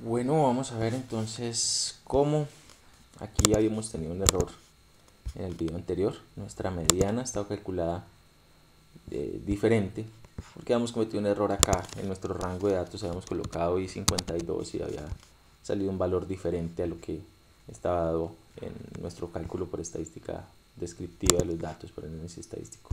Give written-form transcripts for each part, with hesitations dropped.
Bueno, vamos a ver entonces cómo aquí habíamos tenido un error en el video anterior. Nuestra mediana estaba calculada diferente porque habíamos cometido un error acá en nuestro rango de datos. Habíamos colocado i52 y había salido un valor diferente a lo que estaba dado en nuestro cálculo por estadística descriptiva de los datos por análisis estadístico.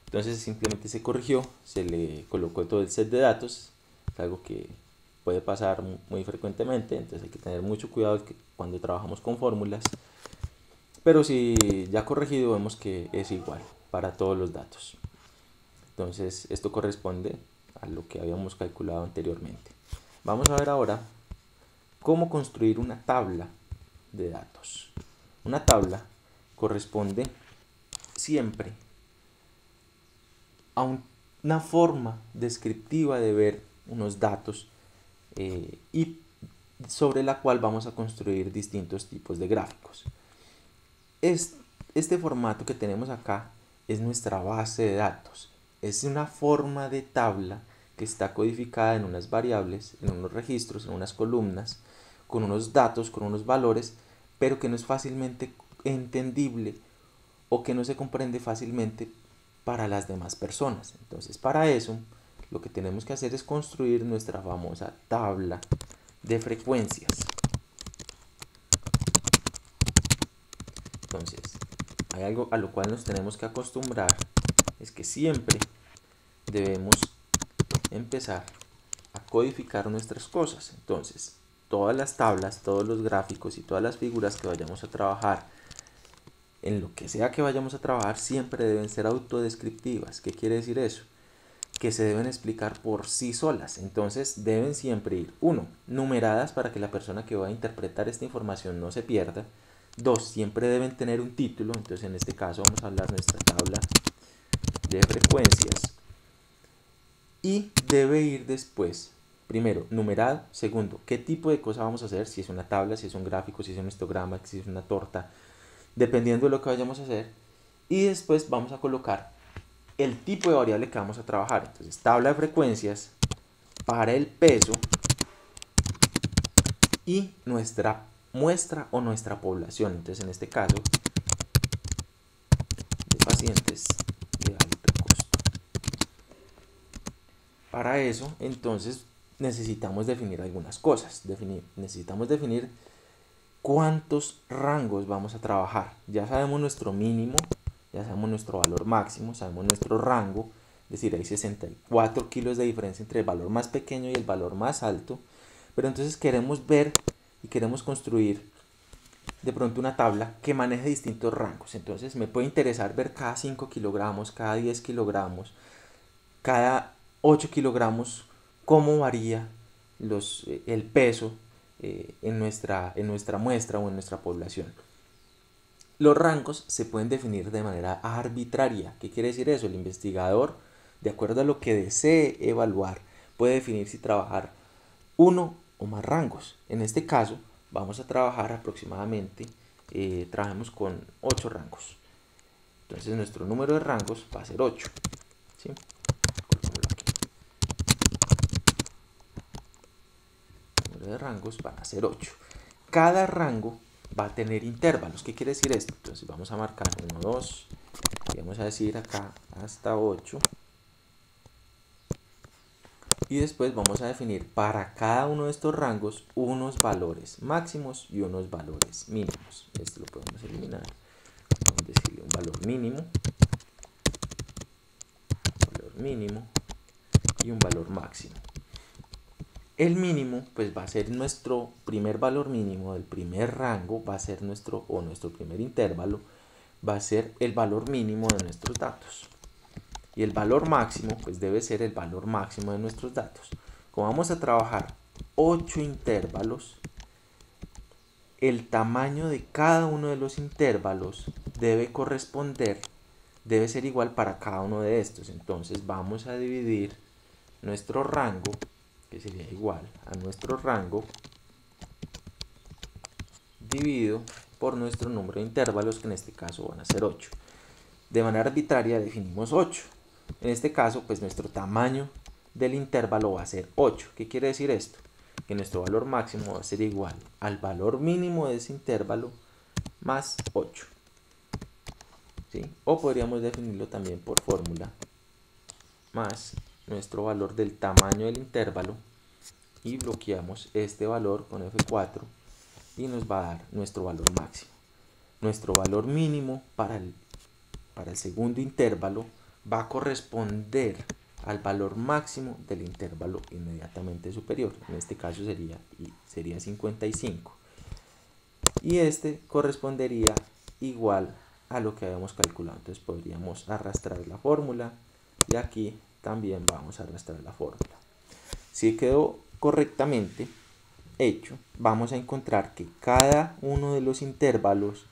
Entonces simplemente se corrigió, se le colocó todo el set de datos. Es algo que puede pasar muy frecuentemente, entonces hay que tener mucho cuidado cuando trabajamos con fórmulas. Pero si ya corregido vemos que es igual para todos los datos. Entonces esto corresponde a lo que habíamos calculado anteriormente. Vamos a ver ahora cómo construir una tabla de datos. Una tabla corresponde siempre a una forma descriptiva de ver unos datos y sobre la cual vamos a construir distintos tipos de gráficos. Este formato que tenemos acá es nuestra base de datos. Es una forma de tabla que está codificada en unas variables, en unos registros, en unas columnas, con unos datos, con unos valores, pero que no es fácilmente entendible o que no se comprende fácilmente para las demás personas. Entonces, para eso, lo que tenemos que hacer es construir nuestra famosa tabla de frecuencias. Entonces, hay algo a lo cual nos tenemos que acostumbrar, es que siempre debemos empezar a codificar nuestras cosas. Entonces, todas las tablas, todos los gráficos y todas las figuras que vayamos a trabajar, en lo que sea que vayamos a trabajar, siempre deben ser autodescriptivas. ¿Qué quiere decir eso? Que se deben explicar por sí solas. Entonces deben siempre ir, 1, numeradas para que la persona que va a interpretar esta información no se pierda. 2, siempre deben tener un título. Entonces en este caso vamos a hablar de nuestra tabla de frecuencias. Y debe ir después, primero, numerado. Segundo, qué tipo de cosa vamos a hacer, si es una tabla, si es un gráfico, si es un histograma, si es una torta, dependiendo de lo que vayamos a hacer. Y después vamos a colocar el tipo de variable que vamos a trabajar. Entonces, tabla de frecuencias para el peso y nuestra muestra o nuestra población. Entonces, en este caso, de pacientes de alto costo. Para eso, entonces, necesitamos definir algunas cosas. Necesitamos definir cuántos rangos vamos a trabajar. Ya sabemos nuestro mínimo, ya sabemos nuestro valor máximo, sabemos nuestro rango. Es decir, hay 64 kilos de diferencia entre el valor más pequeño y el valor más alto. Pero entonces queremos ver y queremos construir de pronto una tabla que maneje distintos rangos. Entonces me puede interesar ver cada 5 kilogramos, cada 10 kilogramos, cada 8 kilogramos, cómo varía el peso en nuestra muestra o en nuestra población. Los rangos se pueden definir de manera arbitraria. ¿Qué quiere decir eso? El investigador, de acuerdo a lo que desee evaluar, puede definir si trabajar uno o más rangos. En este caso, vamos a trabajar aproximadamente, trabajemos con 8 rangos. Entonces nuestro número de rangos va a ser 8. ¿Sí? El número de rangos van a ser 8. Cada rango va a tener intervalos. ¿Qué quiere decir esto? Entonces vamos a marcar 1, 2, y vamos a decir acá hasta 8. Y después vamos a definir para cada uno de estos rangos unos valores máximos y unos valores mínimos. Esto lo podemos eliminar. Vamos a decirle un valor mínimo y un valor máximo. El mínimo pues va a ser nuestro primer valor mínimo del primer rango, va a ser nuestro primer intervalo, va a ser el valor mínimo de nuestros datos. Y el valor máximo pues debe ser el valor máximo de nuestros datos. Como vamos a trabajar 8 intervalos, el tamaño de cada uno de los intervalos debe ser igual para cada uno de estos. Entonces vamos a dividir nuestro rango, que sería igual a nuestro rango dividido por nuestro número de intervalos, que en este caso van a ser 8. De manera arbitraria definimos 8. En este caso, pues nuestro tamaño del intervalo va a ser 8. ¿Qué quiere decir esto? que nuestro valor máximo va a ser igual al valor mínimo de ese intervalo más 8. ¿Sí? O podríamos definirlo también por fórmula más nuestro valor del tamaño del intervalo y bloqueamos este valor con F4 y nos va a dar nuestro valor máximo. Nuestro valor mínimo para el segundo intervalo va a corresponder al valor máximo del intervalo inmediatamente superior. En este caso sería 55. Y este correspondería igual a lo que habíamos calculado. Entonces podríamos arrastrar la fórmula y aquí también vamos a arrastrar la fórmula. Si quedó correctamente hecho, vamos a encontrar que cada uno de los intervalos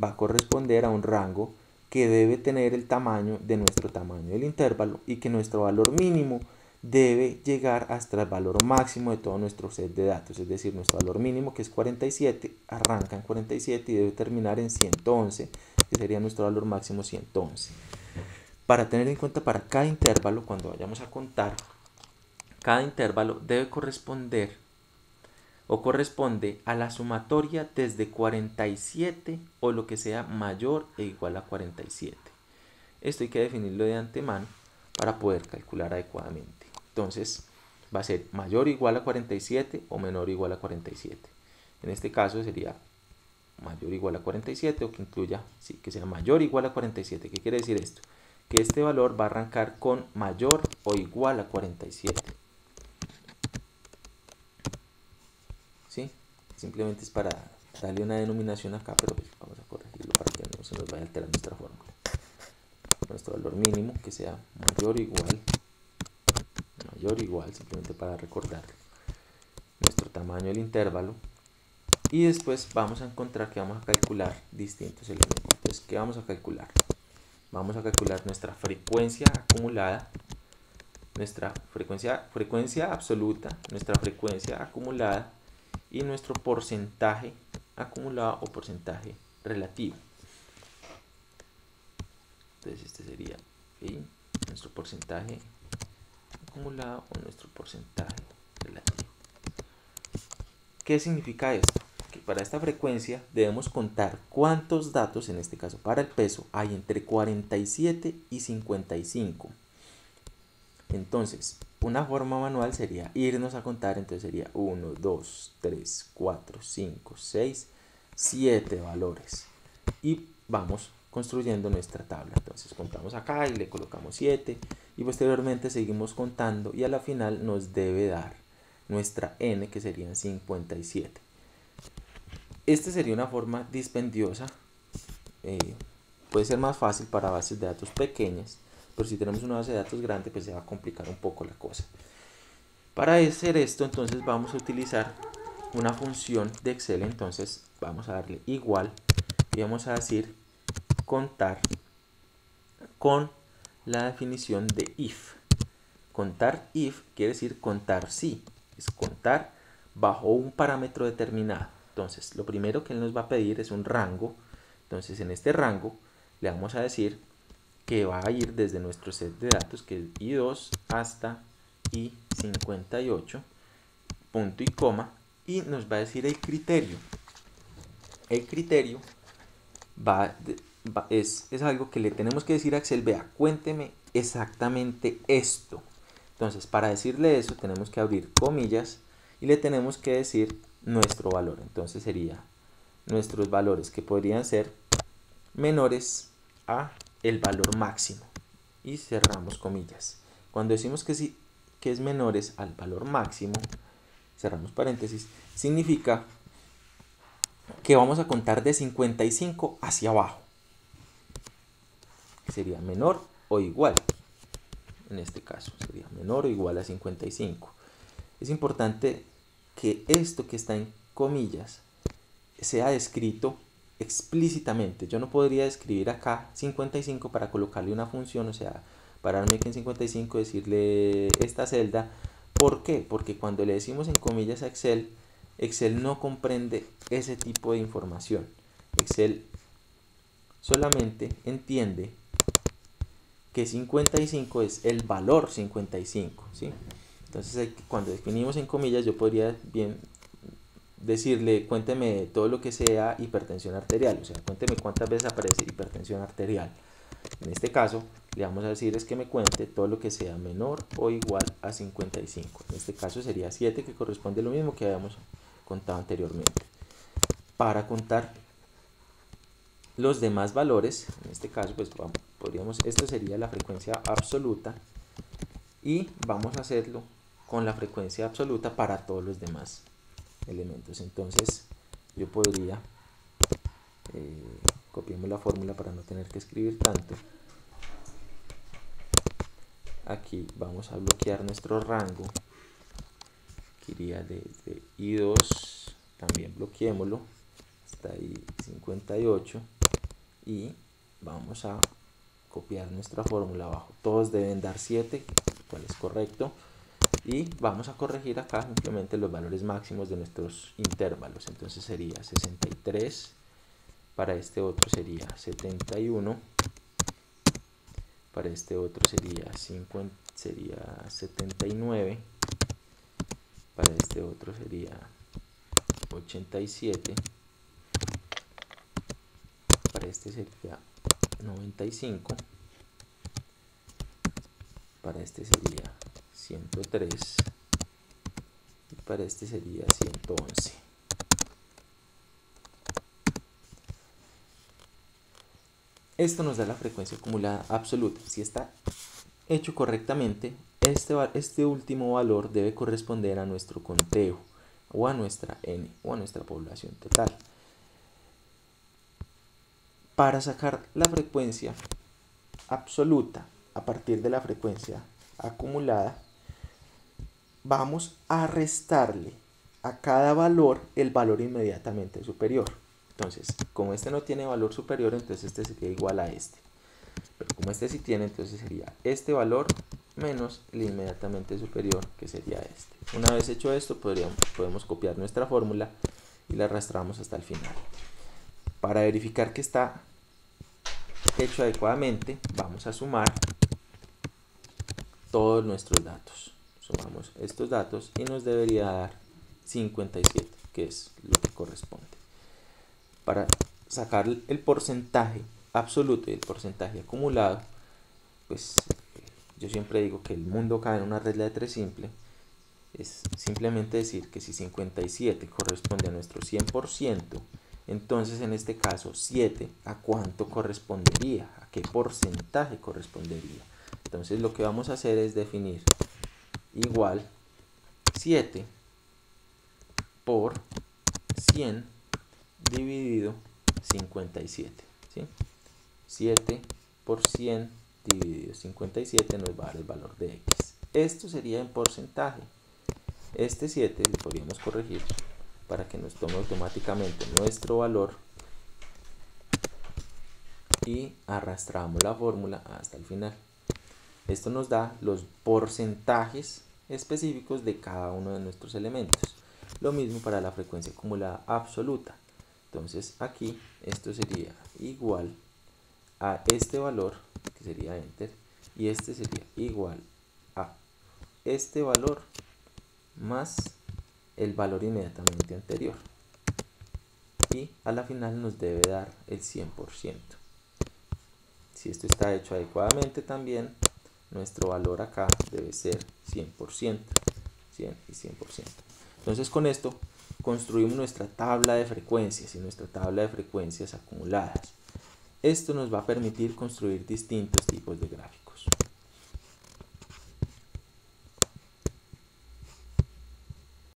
va a corresponder a un rango que debe tener el tamaño de nuestro tamaño del intervalo y que nuestro valor mínimo debe llegar hasta el valor máximo de todo nuestro set de datos. Es decir, nuestro valor mínimo, que es 47, arranca en 47 y debe terminar en 111, que sería nuestro valor máximo 111. Para tener en cuenta, para cada intervalo, cuando vayamos a contar, cada intervalo debe corresponder o corresponde a la sumatoria desde 47 o lo que sea mayor e igual a 47. Esto hay que definirlo de antemano para poder calcular adecuadamente. Entonces va a ser mayor o igual a 47 o menor o igual a 47. En este caso sería mayor o igual a 47 o que incluya, sí, que sea mayor o igual a 47. ¿Qué quiere decir esto? Que este valor va a arrancar con mayor o igual a 47. ¿Sí? Simplemente es para darle una denominación acá, pero pues vamos a corregirlo para que no se nos vaya a alterar nuestra fórmula. Nuestro valor mínimo que sea mayor o igual, simplemente para recordarlo. Nuestro tamaño del intervalo. Y después vamos a encontrar que vamos a calcular distintos elementos. Entonces, ¿qué vamos a calcular? Vamos a calcular nuestra frecuencia acumulada, nuestra frecuencia absoluta, nuestra frecuencia acumulada y nuestro porcentaje acumulado o porcentaje relativo. Entonces este sería, ¿sí?, nuestro porcentaje acumulado o nuestro porcentaje relativo. ¿Qué significa esto? Que para esta frecuencia debemos contar cuántos datos, en este caso para el peso, hay entre 47 y 55. Entonces, una forma manual sería irnos a contar, entonces sería 1, 2, 3, 4, 5, 6, 7 valores. Y vamos construyendo nuestra tabla. Entonces contamos acá y le colocamos 7 y posteriormente seguimos contando y a la final nos debe dar nuestra n, que serían 57. Esta sería una forma dispendiosa, puede ser más fácil para bases de datos pequeñas, pero si tenemos una base de datos grande pues se va a complicar un poco la cosa. Para hacer esto entonces vamos a utilizar una función de Excel. Entonces vamos a darle igual y vamos a decir contar con la definición de if. Contar if quiere decir contar si, es contar bajo un parámetro determinado. Entonces lo primero que él nos va a pedir es un rango. Entonces en este rango le vamos a decir que va a ir desde nuestro set de datos, que es I2 hasta I58, punto y coma, y nos va a decir el criterio. El criterio es algo que le tenemos que decir a Excel: vea, cuénteme exactamente esto. Entonces, para decirle eso, tenemos que abrir comillas y le tenemos que decir nuestro valor. Entonces sería nuestros valores, que podrían ser menores a el valor máximo, y cerramos comillas. Cuando decimos que sí, que es menores al valor máximo, cerramos paréntesis, significa que vamos a contar de 55 hacia abajo, que sería menor o igual. En este caso sería menor o igual a 55. Es importante que esto que está en comillas sea descrito explícitamente. Yo no podría escribir acá 55 para colocarle una función, o sea, pararme aquí en 55 y decirle esta celda. ¿Por qué? Porque cuando le decimos en comillas a Excel, Excel no comprende ese tipo de información. Excel solamente entiende que 55 es el valor 55, ¿sí? Entonces cuando definimos en comillas yo podría bien decirle cuénteme todo lo que sea hipertensión arterial, o sea, cuénteme cuántas veces aparece hipertensión arterial. En este caso le vamos a decir es que me cuente todo lo que sea menor o igual a 55. En este caso sería 7, que corresponde a lo mismo que habíamos contado anteriormente. Para contar los demás valores, en este caso pues esto sería la frecuencia absoluta y vamos a hacerlo con la frecuencia absoluta para todos los demás elementos. Entonces yo podría, copiemos la fórmula para no tener que escribir tanto. Aquí vamos a bloquear nuestro rango, que iría desde I2, también bloqueémoslo, hasta ahí 58, y vamos a copiar nuestra fórmula abajo. Todos deben dar 7, cual es correcto, y vamos a corregir acá simplemente los valores máximos de nuestros intervalos. Entonces sería 63, para este otro sería 71, para este otro sería 79, para este otro sería 87, para este sería 95, para este sería 103 y para este sería 111. Esto nos da la frecuencia acumulada absoluta. Si está hecho correctamente, este último valor debe corresponder a nuestro conteo o a nuestra N o a nuestra población total. Para sacar la frecuencia absoluta a partir de la frecuencia acumulada, vamos a restarle a cada valor el valor inmediatamente superior. Entonces, como este no tiene valor superior, entonces este sería igual a este. Pero como este sí tiene, entonces sería este valor menos el inmediatamente superior, que sería este. Una vez hecho esto, podemos copiar nuestra fórmula y la arrastramos hasta el final. Para verificar que está hecho adecuadamente, vamos a sumar todos nuestros datos. Sumamos estos datos y nos debería dar 57, que es lo que corresponde. Para sacar el porcentaje absoluto y el porcentaje acumulado, pues yo siempre digo que el mundo cae en una regla de 3 simple. Es simplemente decir que si 57 corresponde a nuestro 100%, entonces en este caso 7 a cuánto correspondería, a qué porcentaje correspondería. Entonces lo que vamos a hacer es definir igual 7 por 100 dividido 57, ¿sí? 7 por 100 dividido 57 nos va a dar el valor de X. Esto sería en porcentaje. Este 7 lo podríamos corregir para que nos tome automáticamente nuestro valor y arrastramos la fórmula hasta el final. Esto nos da los porcentajes específicos de cada uno de nuestros elementos. Lo mismo para la frecuencia acumulada absoluta. Entonces aquí esto sería igual a este valor, que sería enter, y este sería igual a este valor más el valor inmediatamente anterior. Y a la final nos debe dar el 100%. Si esto está hecho adecuadamente también, nuestro valor acá debe ser 100%, 100 y 100%. Entonces con esto construimos nuestra tabla de frecuencias y nuestra tabla de frecuencias acumuladas. Esto nos va a permitir construir distintos tipos de gráficos.